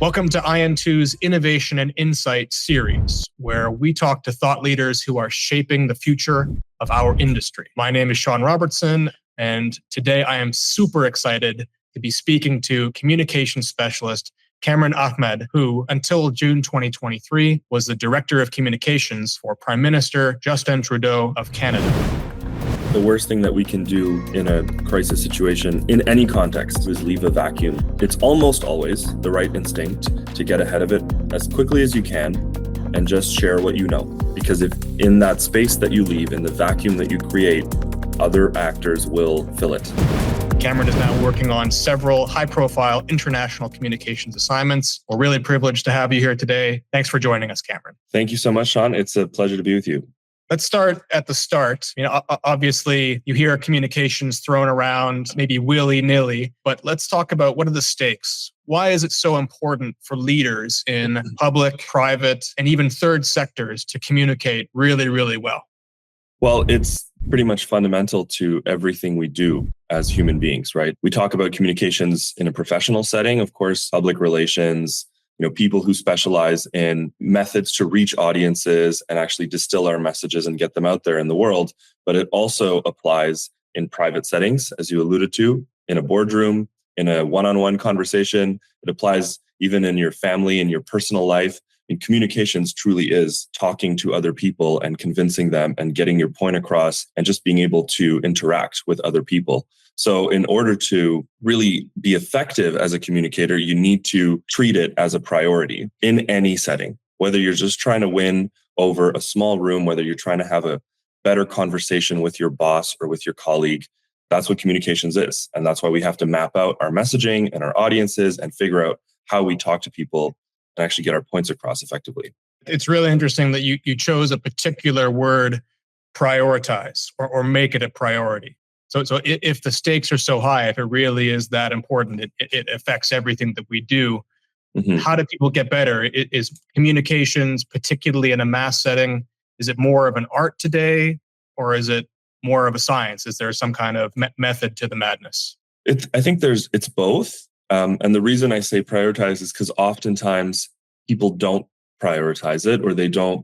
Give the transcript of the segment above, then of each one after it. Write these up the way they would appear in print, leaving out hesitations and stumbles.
Welcome to IN2's Innovation and Insight series, where we talk to thought leaders who are shaping the future of our industry. My name is Sean Robertson, and today I am super excited to be speaking to communications specialist Cameron Ahmad, who until June 2023 was the Director of Communications for Prime Minister Justin Trudeau of Canada. The worst thing that we can do in a crisis situation in any context is leave a vacuum. It's almost always the right instinct to get ahead of it as quickly as you can and just share what you know. Because if in that space that you leave, in the vacuum that you create, other actors will fill it. Cameron is now working on several high-profile international communications assignments. We're really privileged to have you here today. Thanks for joining us, Cameron. Thank you so much, Sean. It's a pleasure to be with you. Let's start at the start. Obviously, you hear communications thrown around, maybe willy-nilly, but let's talk about what are the stakes? Why is it so important for leaders in public, private, and even third sectors to communicate really, really well? Well, it's pretty much fundamental to everything we do as human beings, right? We talk about communications in a professional setting, of course, public relations, people who specialize in methods to reach audiences and actually distill our messages and get them out there in the world. But it also applies in private settings, as you alluded to, in a boardroom, in a one-on-one conversation. It applies even in your family, in your personal life. And communications truly is talking to other people and convincing them and getting your point across and just being able to interact with other people. So in order to really be effective as a communicator, you need to treat it as a priority in any setting, whether you're just trying to win over a small room, whether you're trying to have a better conversation with your boss or with your colleague. That's what communications is. And that's why we have to map out our messaging and our audiences and figure out how we talk to people and actually get our points across effectively. It's really interesting that you chose a particular word, prioritize, or make it a priority. So if the stakes are so high, if it really is that important, it affects everything that we do. Mm-hmm. How do people get better? Is communications, particularly in a mass setting, is it more of an art today, or is it more of a science? Is there some kind of method to the madness? I think it's both. And the reason I say prioritize is because oftentimes people don't prioritize it, or they don't,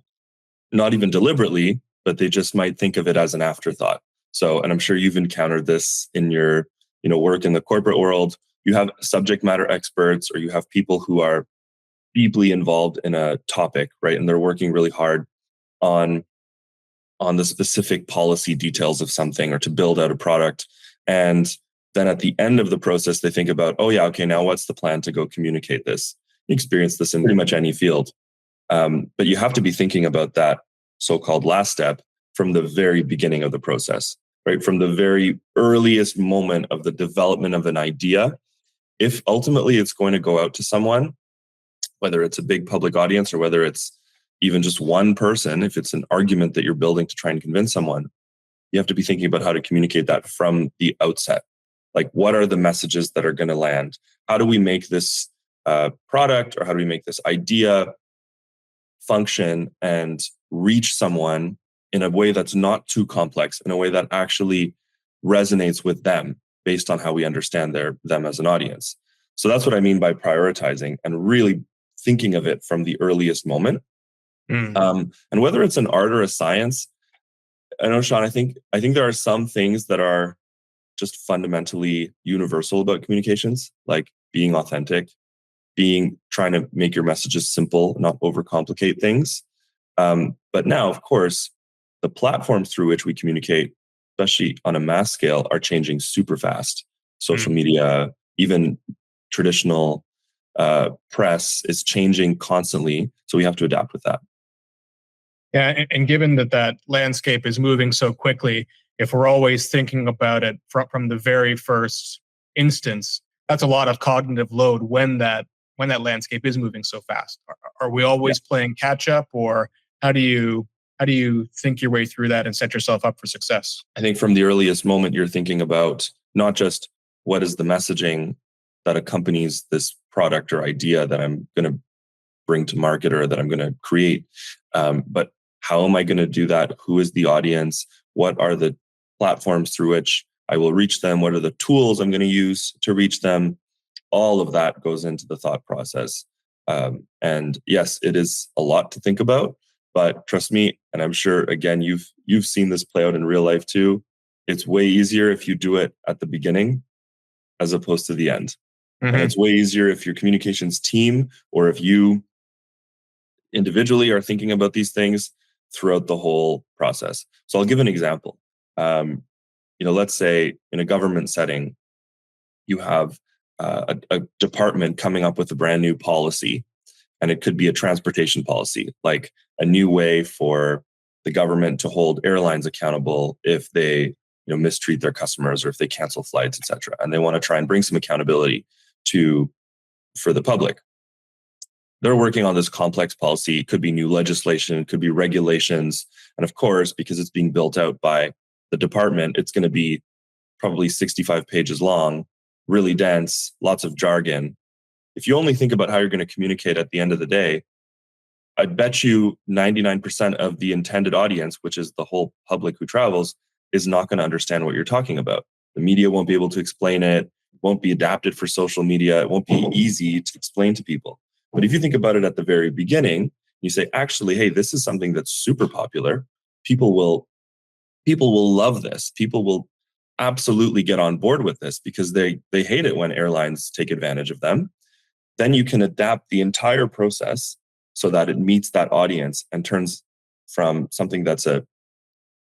not even deliberately, but they just might think of it as an afterthought. So, and I'm sure you've encountered this in your, work in the corporate world. You have subject matter experts, or you have people who are deeply involved in a topic, right? And they're working really hard on the specific policy details of something or to build out a product. And then at the end of the process, they think about, oh yeah, okay, now what's the plan to go communicate this? You experience this in pretty much any field. But you have to be thinking about that so-called last step from the very beginning of the process, right? From the very earliest moment of the development of an idea. If ultimately it's going to go out to someone, whether it's a big public audience or whether it's even just one person, if it's an argument that you're building to try and convince someone, you have to be thinking about how to communicate that from the outset. Like, what are the messages that are going to land? How do we make this product, or how do we make this idea function and reach someone in a way that's not too complex, in a way that actually resonates with them based on how we understand them as an audience? So that's what I mean by prioritizing and really thinking of it from the earliest moment. And whether it's an art or a science, I know, Sean, I think there are some things that are just fundamentally universal about communications, like being authentic, trying to make your messages simple, not overcomplicate things. But now, of course, the platforms through which we communicate, especially on a mass scale, are changing super fast. Social media, even traditional press is changing constantly. So we have to adapt with that. Yeah, and given that landscape is moving so quickly, if we're always thinking about it from the very first instance, that's a lot of cognitive load when that landscape is moving so fast. Are we always playing catch up, or how do you think your way through that and set yourself up for success? I think from the earliest moment, you're thinking about not just what is the messaging that accompanies this product or idea that I'm going to bring to market or that I'm going to create, but how am I going to do that? Who is the audience? What are the platforms through which I will reach them? What are the tools I'm going to use to reach them? All of that goes into the thought process. And yes, it is a lot to think about, but trust me, and I'm sure again you've seen this play out in real life too. It's way easier if you do it at the beginning as opposed to the end. And it's way easier if your communications team or if you individually are thinking about these things throughout the whole process. So I'll give an example. Let's say in a government setting, you have a department coming up with a brand new policy, and it could be a transportation policy, like a new way for the government to hold airlines accountable if they mistreat their customers or if they cancel flights, etc. And they want to try and bring some accountability for the public. They're working on this complex policy. It could be new legislation, it could be regulations. And of course, because it's being built out by the department, it's going to be probably 65 pages long, really dense, lots of jargon. If you only think about how you're going to communicate at the end of the day, I bet you 99% of the intended audience, which is the whole public who travels, is not going to understand what you're talking about. The media won't be able to explain it. It won't be adapted for social media. It won't be easy to explain to people. But if you think about it at the very beginning, you say, actually, hey, this is something that's super popular. People will love this. People will absolutely get on board with this because they hate it when airlines take advantage of them. Then you can adapt the entire process so that it meets that audience and turns from something that's a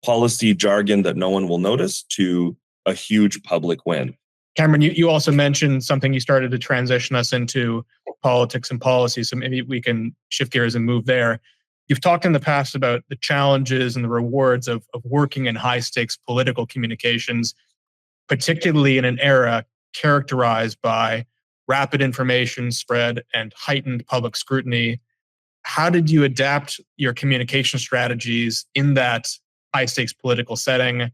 policy jargon that no one will notice to a huge public win. Cameron, you also mentioned something you started to transition us into politics and policy. So maybe we can shift gears and move there. You've talked in the past about the challenges and the rewards of working in high stakes political communications, particularly in an era characterized by rapid information spread and heightened public scrutiny. How did you adapt your communication strategies in that high stakes political setting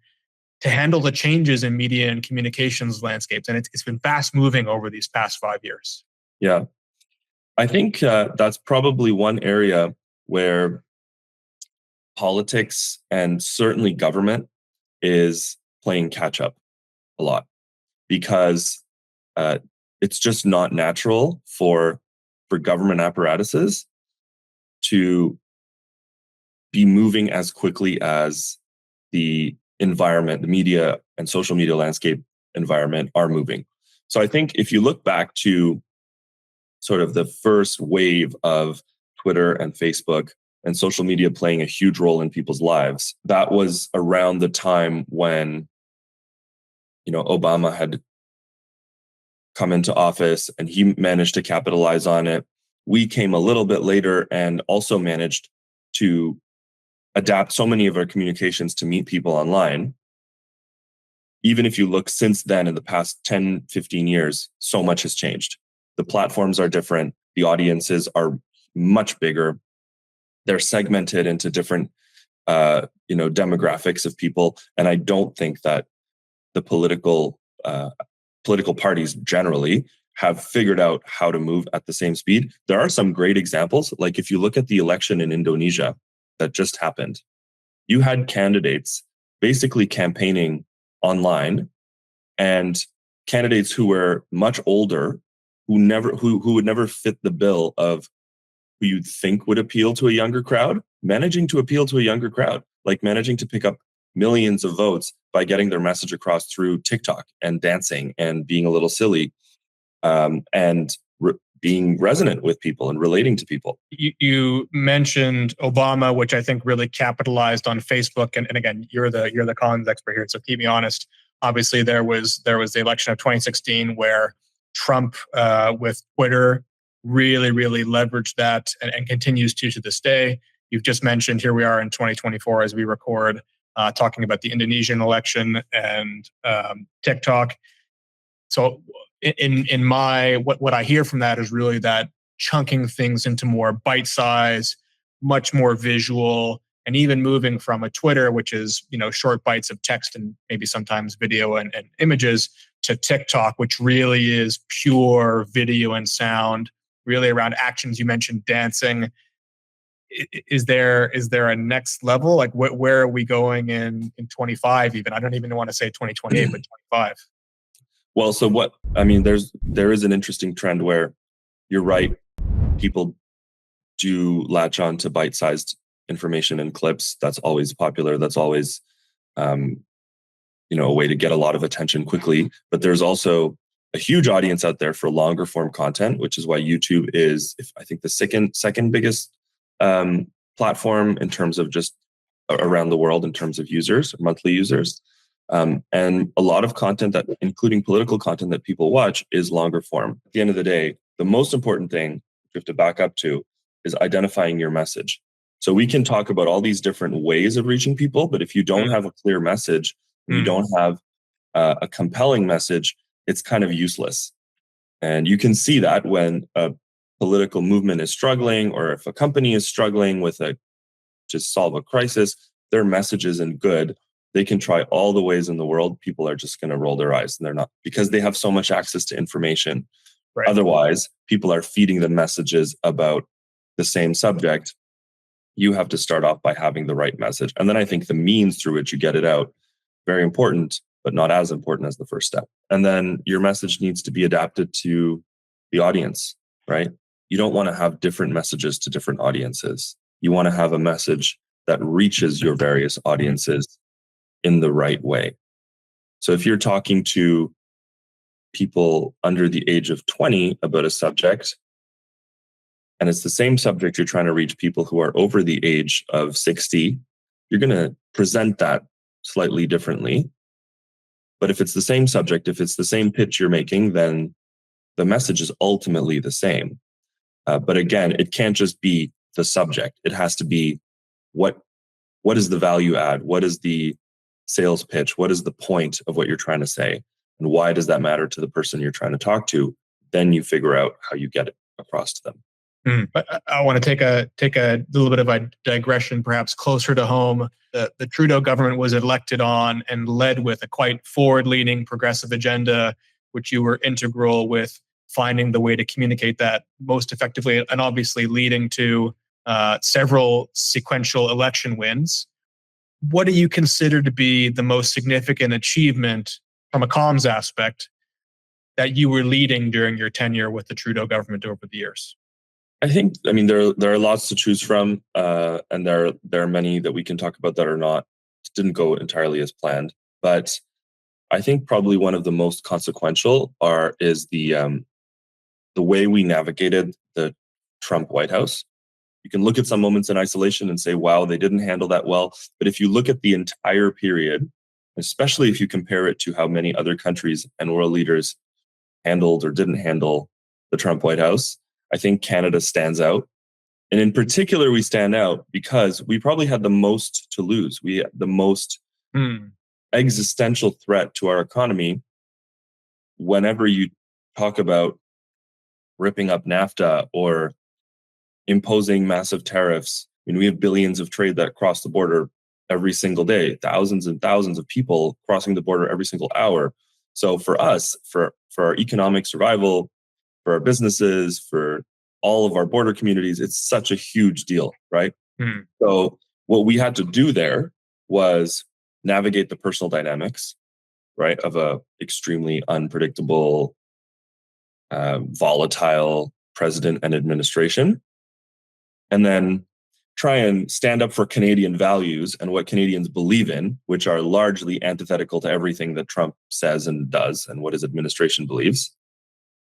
to handle the changes in media and communications landscapes? And it's been fast moving over these past 5 years. Yeah, I think that's probably one area where politics and certainly government is playing catch up a lot, because it's just not natural for government apparatuses to be moving as quickly as the environment, the media and social media landscape environment are moving. So I think if you look back to sort of the first wave of Twitter and Facebook and social media playing a huge role in people's lives, that was around the time when, Obama had come into office and he managed to capitalize on it. We came a little bit later and also managed to adapt so many of our communications to meet people online. Even if you look since then, in the past 10, 15 years, so much has changed. The platforms are different. The audiences are much bigger. They're segmented into different, demographics of people. And I don't think that the political parties generally have figured out how to move at the same speed. There are some great examples. Like if you look at the election in Indonesia that just happened, you had candidates basically campaigning online, and candidates who were much older, who would never fit the bill of who you'd think would appeal to a younger crowd, managing to appeal to a younger crowd, like managing to pick up millions of votes by getting their message across through TikTok and dancing and being a little silly, and being resonant with people and relating to people. You mentioned Obama, which I think really capitalized on Facebook. And again, you're the comms expert here, so keep me honest. Obviously, there was the election of 2016 where Trump with Twitter really leveraged that and continues to this day. You've just mentioned, here we are in 2024 as we record, talking about the Indonesian election and TikTok. So in my what I hear from that is really that chunking things into more bite size, much more visual, and even moving from a Twitter, which is short bites of text and maybe sometimes video and images, to TikTok, which really is pure video and sound, really around actions. You mentioned dancing. Is there a next level? Like where are we going in 25 even? I don't even want to say 2028, but 25. Well, so there is an interesting trend where you're right. people do latch on to bite-sized information and clips. That's always popular. That's always, a way to get a lot of attention quickly. But there's also a huge audience out there for longer form content, which is why YouTube is, I think, the second biggest platform in terms of just around the world in terms of users, monthly users. And a lot of content that, including political content that people watch, is longer form. At the end of the day, the most important thing you have to back up to is identifying your message. So we can talk about all these different ways of reaching people, but if you don't have a clear message, and you don't have a compelling message, it's kind of useless. And you can see that when a political movement is struggling, or if a company is struggling with to solve a crisis, their message isn't good. They can try all the ways in the world. People are just going to roll their eyes, and they're not, because they have so much access to information. Right. Otherwise, people are feeding them messages about the same subject. You have to start off by having the right message. And then I think the means through which you get it out, very important, but not as important as the first step. And then your message needs to be adapted to the audience, right? You don't want to have different messages to different audiences. You want to have a message that reaches your various audiences in the right way. So if you're talking to people under the age of 20 about a subject, and it's the same subject you're trying to reach people who are over the age of 60, you're going to present that slightly differently. But if it's the same subject, if it's the same pitch you're making, then the message is ultimately the same. But again, it can't just be the subject. It has to be what is the value add? What is the sales pitch? What is the point of what you're trying to say? And why does that matter to the person you're trying to talk to? Then you figure out how you get it across to them. But I want to take a little bit of a digression, perhaps closer to home. The Trudeau government was elected on and led with a quite forward-leaning progressive agenda, which you were integral with finding the way to communicate that most effectively, and obviously leading to several sequential election wins. What do you consider to be the most significant achievement from a comms aspect that you were leading during your tenure with the Trudeau government over the years? There are lots to choose from, and there are many that we can talk about that didn't go entirely as planned. But I think probably one of the most consequential is the way we navigated the Trump White House. You can look at some moments in isolation and say, wow, they didn't handle that well. But if you look at the entire period, especially if you compare it to how many other countries and world leaders handled or didn't handle the Trump White House, I think Canada stands out. And in particular, we stand out because we probably had the most to lose. We had the most existential threat to our economy. Whenever you talk about ripping up NAFTA or imposing massive tariffs, we have billions of trade that cross the border every single day, thousands and thousands of people crossing the border every single hour. So for us, for our economic survival, for our businesses, for all of our border communities, it's such a huge deal, right? So what we had to do there was navigate the personal dynamics, right, of a extremely unpredictable, volatile president and administration, and then try and stand up for Canadian values and what Canadians believe in, which are largely antithetical to everything that Trump says and does and what his administration believes.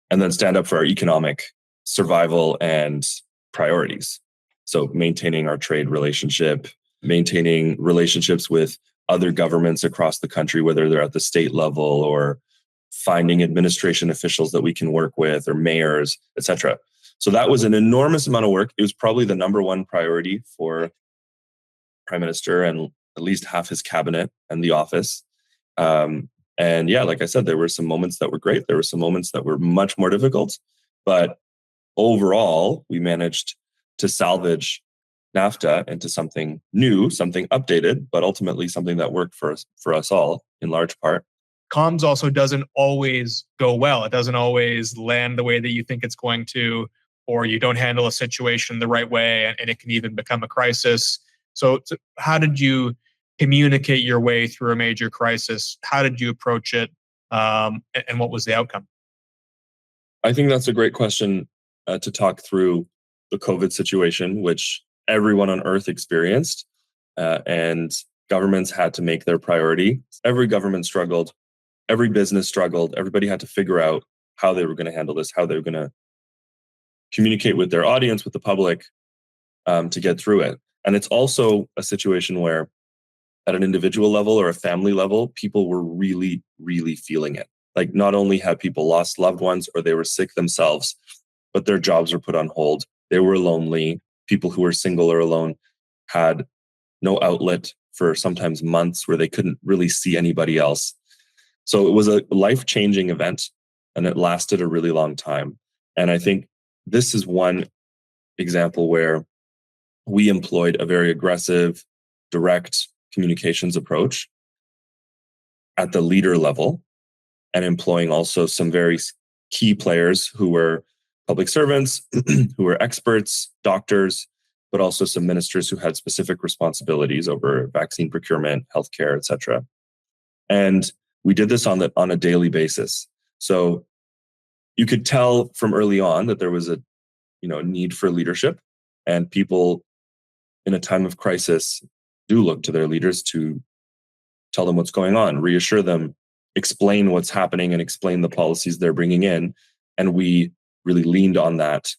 And then stand up for our economic survival and priorities. So maintaining our trade relationship, maintaining relationships with other governments across the country, whether they're at the state level, or finding administration officials that we can work with, or mayors, etc. So that was an enormous amount of work. It was probably the number one priority for Prime Minister and at least half his cabinet and the office. And yeah, like I said, there were some moments that were great. There were some moments that were much more difficult. But overall, we managed to salvage NAFTA into something new, something updated, but ultimately something that worked for us all in large part. Comms also doesn't always go well. It doesn't always land the way that you think it's going to, or you don't handle a situation the right way, and it can even become a crisis. So how did you communicate your way through a major crisis? How did you approach it? And what was the outcome? I think that's a great question. to talk through the COVID situation, which everyone on earth experienced, and governments had to make their priority. Every government struggled, every business struggled, everybody had to figure out how they were going to handle this, how they were going to communicate with their audience, with the public, to get through it. And it's also a situation where at an individual level or a family level, people were really, really feeling it. Like, not only had people lost loved ones or they were sick themselves, but their jobs were put on hold. They were lonely. People who were single or alone had no outlet for sometimes months where they couldn't really see anybody else. So it was a life-changing event, and it lasted a really long time. And I think this is one example where we employed a very aggressive, direct communications approach at the leader level, and employing also some very key players who were public servants, who were experts, doctors, but also some ministers who had specific responsibilities over vaccine procurement, healthcare, etc. And we did this on a daily basis. So you could tell from early on that there was a need for leadership, and people in a time of crisis do look to their leaders to tell them what's going on, reassure them, explain what's happening, and explain the policies they're bringing in. And we really leaned on that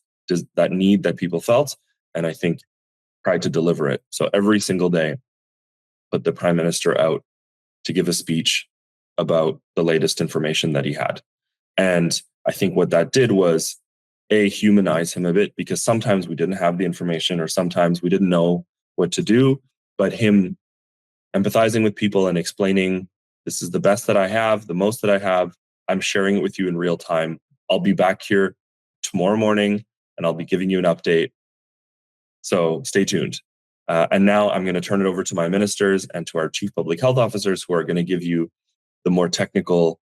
need that people felt, and I think tried to deliver it. So every single day, put the Prime Minister out to give a speech about the latest information that he had. And I think what that did was, humanize him a bit, because sometimes we didn't have the information, or sometimes we didn't know what to do, but him empathizing with people and explaining, this is the best that I have, the most that I have, I'm sharing it with you in real time. I'll be back here tomorrow morning and I'll be giving you an update. So stay tuned. And now I'm going to turn it over to my ministers and to our chief public health officers, who are going to give you the more technical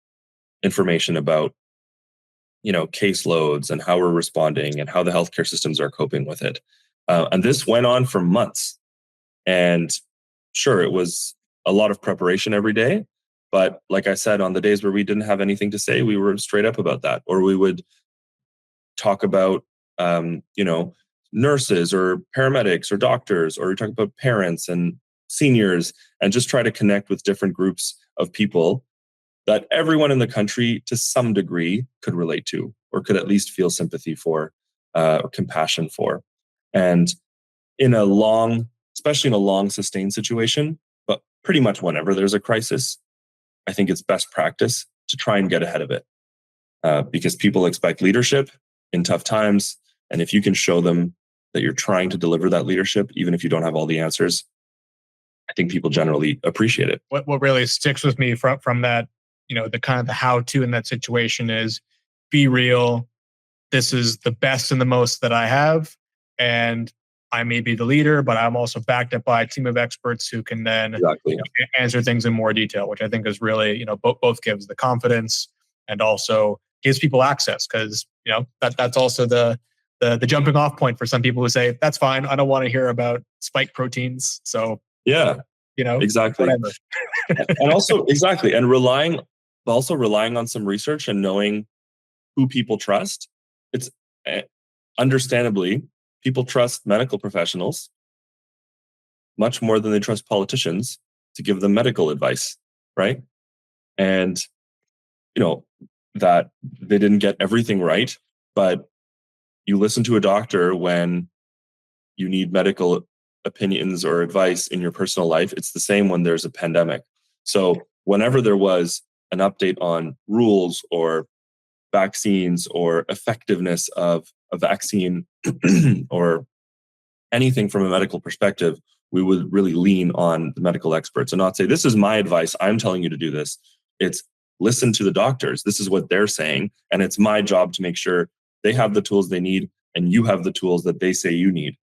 information about caseloads and how we're responding and how the healthcare systems are coping with it. And this went on for months. And sure, it was a lot of preparation every day. But like I said, on the days where we didn't have anything to say, we were straight up about that. Or we would talk about, nurses or paramedics or doctors, or we talk about parents and seniors, and just try to connect with different groups of people that everyone in the country to some degree could relate to, or could at least feel sympathy for, or compassion for. And especially in a long sustained situation, but pretty much whenever there's a crisis, I think it's best practice to try and get ahead of it, because people expect leadership in tough times. And if you can show them that you're trying to deliver that leadership, even if you don't have all the answers, I think people generally appreciate it. What really sticks with me from that, the kind of the how-to in that situation is, be real. This is the best and the most that I have. And I may be the leader, but I'm also backed up by a team of experts who can then answer things in more detail, which I think is really, both gives the confidence and also gives people access, because, that's also the jumping off point for some people who say, that's fine, I don't want to hear about spike proteins. So yeah, exactly. And also exactly. And relying on some research and knowing who people trust. It's understandably, people trust medical professionals much more than they trust politicians to give them medical advice, right? And, that they didn't get everything right, but you listen to a doctor when you need medical opinions or advice in your personal life. It's the same when there's a pandemic. So whenever there was an update on rules or vaccines or effectiveness of a vaccine or anything from a medical perspective, we would really lean on the medical experts and not say, this is my advice, I'm telling you to do this. It's listen to the doctors. This is what they're saying. And it's my job to make sure they have the tools they need and you have the tools that they say you need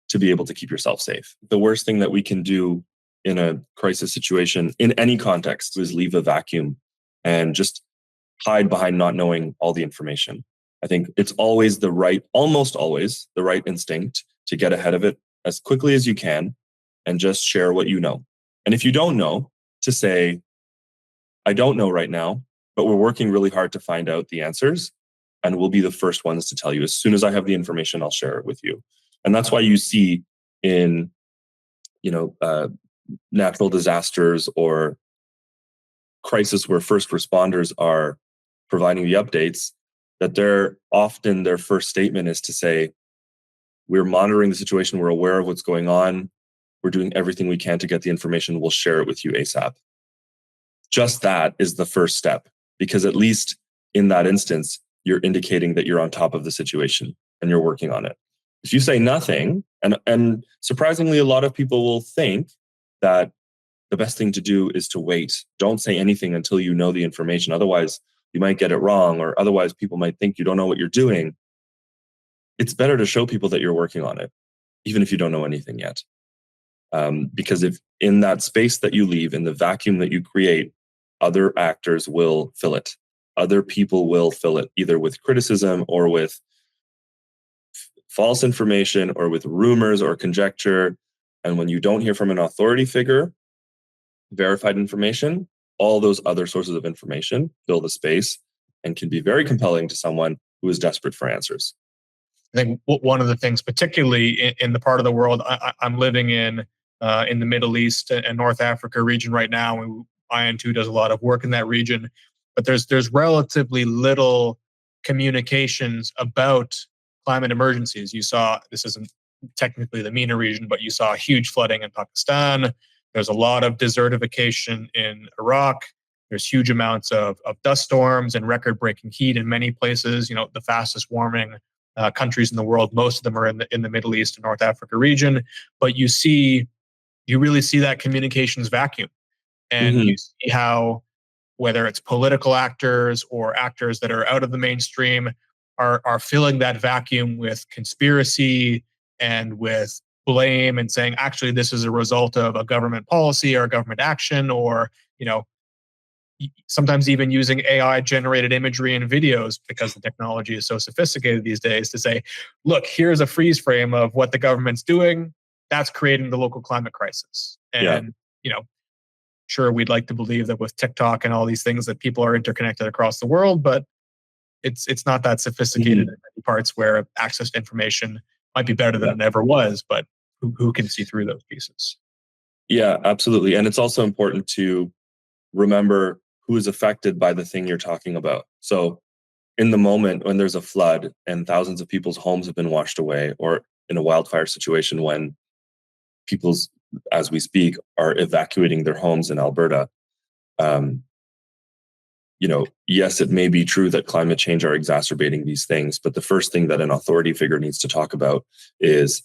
to be able to keep yourself safe. The worst thing that we can do in a crisis situation in any context is leave a vacuum and just hide behind not knowing all the information. I think it's almost always the right instinct to get ahead of it as quickly as you can and just share what you know. And if you don't know, to say, I don't know right now, but we're working really hard to find out the answers. and we'll be the first ones to tell you. As soon as I have the information, I'll share it with you. And that's why you see in, natural disasters or crisis where first responders are providing the updates, that their first statement is to say, we're monitoring the situation, we're aware of what's going on, we're doing everything we can to get the information, we'll share it with you ASAP. Just that is the first step, because at least in that instance, you're indicating that you're on top of the situation and you're working on it. If you say nothing, and surprisingly, a lot of people will think that the best thing to do is to wait. Don't say anything until you know the information. Otherwise, you might get it wrong, or otherwise people might think you don't know what you're doing. It's better to show people that you're working on it, even if you don't know anything yet. Because if in that space that you leave, in the vacuum that you create, other actors will fill it. Other people will fill it, either with criticism or with false information or with rumors or conjecture. And when you don't hear from an authority figure, verified information, all those other sources of information fill the space and can be very compelling to someone who is desperate for answers. I think one of the things, particularly in the part of the world I'm living in the Middle East and North Africa region right now, and IN2 does a lot of work in that region, but there's relatively little communications about climate emergencies. You saw, this isn't technically the MENA region, but you saw huge flooding in Pakistan. There's a lot of desertification in Iraq. There's huge amounts of dust storms and record-breaking heat in many places. The fastest warming countries in the world, most of them are in the Middle East and North Africa region. But you really see that communications vacuum. And you see how, whether it's political actors or actors that are out of the mainstream, are filling that vacuum with conspiracy and with blame and saying, actually, this is a result of a government policy or government action, or, sometimes even using AI generated imagery and videos, because the technology is so sophisticated these days, to say, look, here's a freeze frame of what the government's doing. That's creating the local climate crisis. And, sure, we'd like to believe that with TikTok and all these things that people are interconnected across the world, but it's not that sophisticated in many parts, where access to information might be better than it ever was, but who can see through those pieces? Yeah, absolutely. And it's also important to remember who is affected by the thing you're talking about. So in the moment when there's a flood and thousands of people's homes have been washed away, or in a wildfire situation when people's, as we speak, are evacuating their homes in Alberta, yes, it may be true that climate change are exacerbating these things, but the first thing that an authority figure needs to talk about is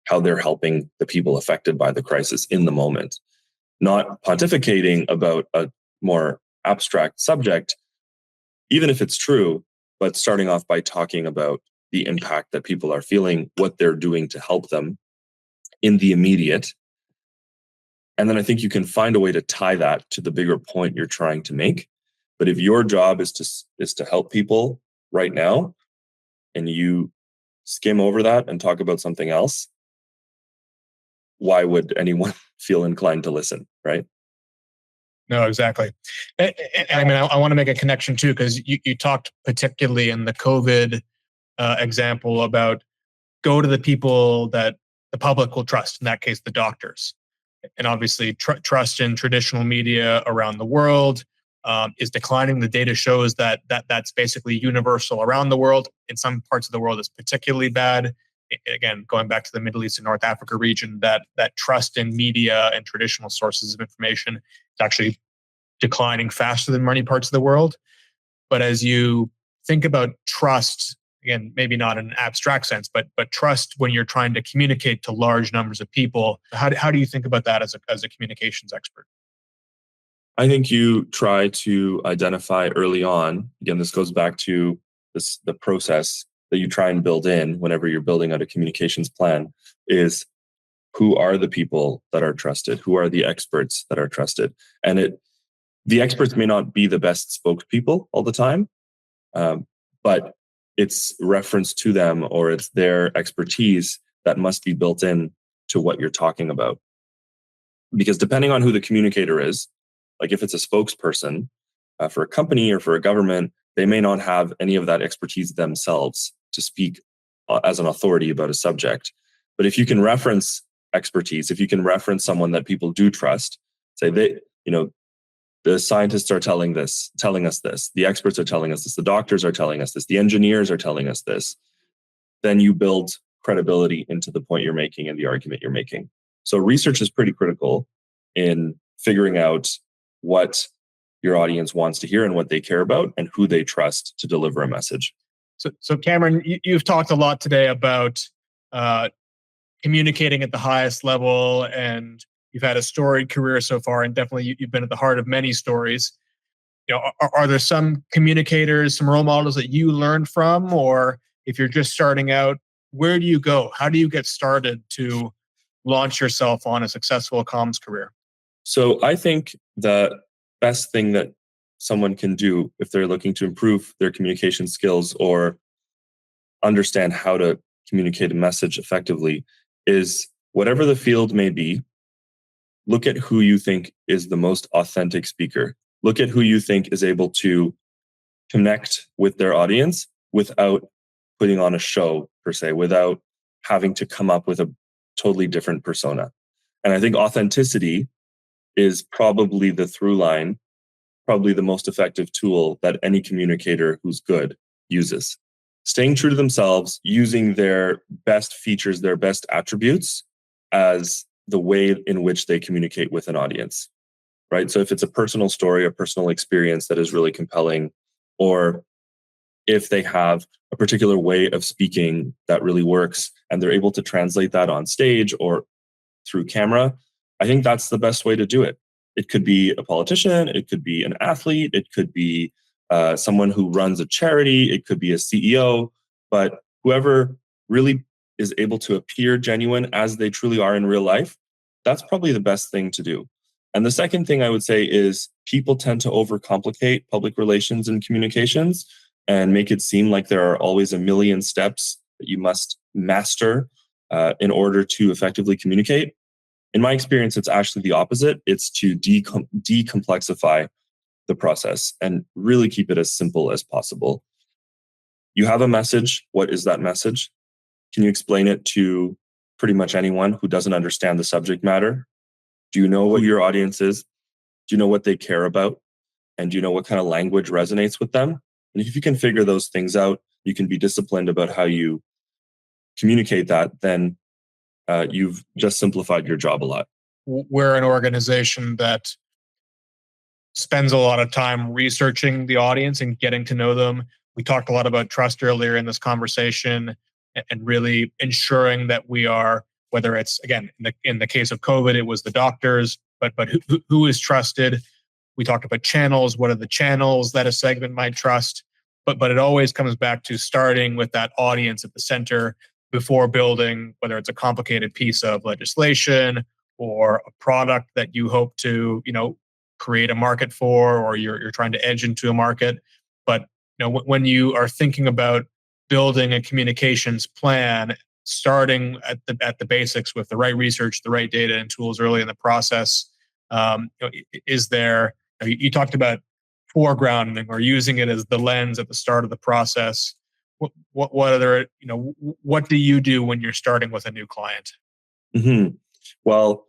how they're helping the people affected by the crisis in the moment, not pontificating about a more abstract subject, even if it's true, but starting off by talking about the impact that people are feeling, what they're doing to help them in the immediate. And then I think you can find a way to tie that to the bigger point you're trying to make. But if your job is to help people right now, and you skim over that and talk about something else, why would anyone feel inclined to listen, right? No, exactly. And I mean, I want to make a connection too, because you talked particularly in the COVID example about go to the people that the public will trust, in that case, the doctors. And obviously, trust in traditional media around the world is declining. The data shows that's basically universal around the world. In some parts of the world, it's particularly bad. Again, going back to the Middle East and North Africa region, that trust in media and traditional sources of information is actually declining faster than many parts of the world. But as you think about trust, again, maybe not in an abstract sense, but trust when you're trying to communicate to large numbers of people, how do you think about that as a communications expert? I think you try to identify early on. Again, this goes back to the process that you try and build in whenever you're building out a communications plan, is who are the people that are trusted? Who are the experts that are trusted? And the experts may not be the best spokespeople all the time, but it's reference to them, or it's their expertise that must be built in to what you're talking about. Because depending on who the communicator is, like if it's a spokesperson for a company or for a government, They may not have any of that expertise themselves to speak as an authority about a subject. But if you can reference expertise, if you can reference someone that people do trust, say the scientists are telling us this, the experts are telling us this, the doctors are telling us this, the engineers are telling us this, then you build credibility into the point you're making and the argument you're making. So research is pretty critical in figuring out what your audience wants to hear and what they care about and who they trust to deliver a message. So Cameron, you've talked a lot today about communicating at the highest level, and you've had a storied career so far, and definitely you've been at the heart of many stories. Are there some communicators, some role models that you learned from, or if you're just starting out, where do you go? How do you get started to launch yourself on a successful comms career? So I think the best thing that someone can do if they're looking to improve their communication skills or understand how to communicate a message effectively is, whatever the field may be, look at who you think is the most authentic speaker. Look at who you think is able to connect with their audience without putting on a show, per se, without having to come up with a totally different persona. And I think authenticity is probably the through line, probably the most effective tool that any communicator who's good uses. Staying true to themselves, using their best features, their best attributes as the way in which they communicate with an audience, right? So if it's a personal story, a personal experience that is really compelling, or if they have a particular way of speaking that really works and they're able to translate that on stage or through camera, I think that's the best way to do it. It could be a politician, it could be an athlete, it could be someone who runs a charity, it could be a CEO, but whoever really is able to appear genuine as they truly are in real life, that's probably the best thing to do. And the second thing I would say is, people tend to overcomplicate public relations and communications and make it seem like there are always a million steps that you must master in order to effectively communicate. In my experience, it's actually the opposite. It's to decomplexify the process and really keep it as simple as possible. You have a message. What is that message? Can you explain it to pretty much anyone who doesn't understand the subject matter? Do you know who your audience is? Do you know what they care about? And do you know what kind of language resonates with them? And if you can figure those things out, you can be disciplined about how you communicate that, then you've just simplified your job a lot. We're an organization that spends a lot of time researching the audience and getting to know them. We talked a lot about trust earlier in this conversation, and really ensuring that we are, whether it's, again, in the case of COVID, it was the doctors, but who is trusted. We talked about channels. What are the channels that a segment might trust? But it always comes back to starting with that audience at the center before building, whether it's a complicated piece of legislation or a product that you hope to, create a market for, or you're trying to edge into a market. But when you are thinking about building a communications plan, starting at the basics with the right research, the right data and tools early in the process, is there? You talked about foregrounding or using it as the lens at the start of the process. What other, what do you do when you're starting with a new client? Mm-hmm. Well,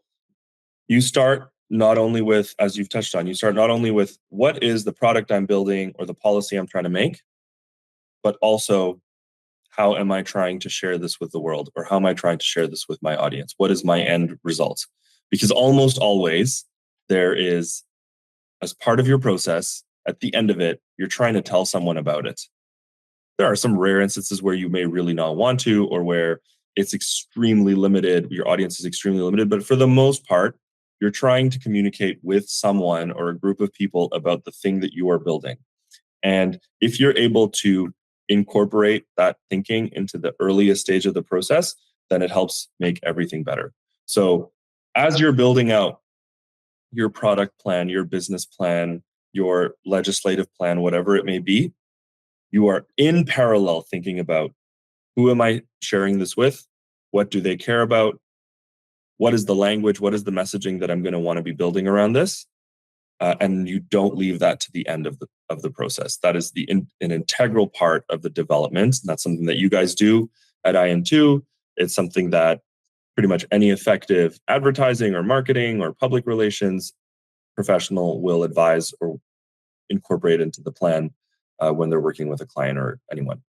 you start not only with, as you've touched on, you start not only with what is the product I'm building or the policy I'm trying to make, but also how am I trying to share this with the world, or how am I trying to share this with my audience? What is my end result? Because almost always there is, as part of your process, at the end of it, you're trying to tell someone about it. There are some rare instances where you may really not want to, or where it's extremely limited, your audience is extremely limited, but for the most part, you're trying to communicate with someone or a group of people about the thing that you are building. And if you're able to incorporate that thinking into the earliest stage of the process, then it helps make everything better. So as you're building out your product plan, your business plan, your legislative plan, whatever it may be, you are in parallel thinking about, who am I sharing this with? What do they care about? What is the language? What is the messaging that I'm going to want to be building around this? And you don't leave that to the end of of the process. That is an integral part of the development. And that's something that you guys do at IN2. It's something that pretty much any effective advertising or marketing or public relations professional will advise or incorporate into the plan when they're working with a client or anyone.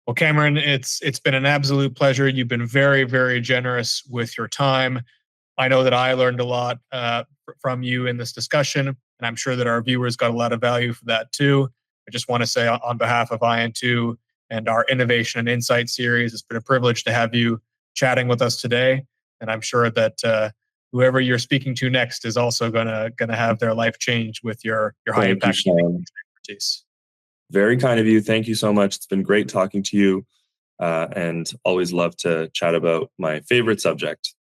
Well, Cameron, it's been an absolute pleasure. You've been very, very generous with your time. I know that I learned a lot from you in this discussion, and I'm sure that our viewers got a lot of value for that too. I just want to say on behalf of IN2 and our Innovation and Insight series, it's been a privilege to have you chatting with us today. And I'm sure that whoever you're speaking to next is also gonna have their life changed with your high impact expertise. Very kind of you. Thank you so much. It's been great talking to you, and always love to chat about my favorite subject.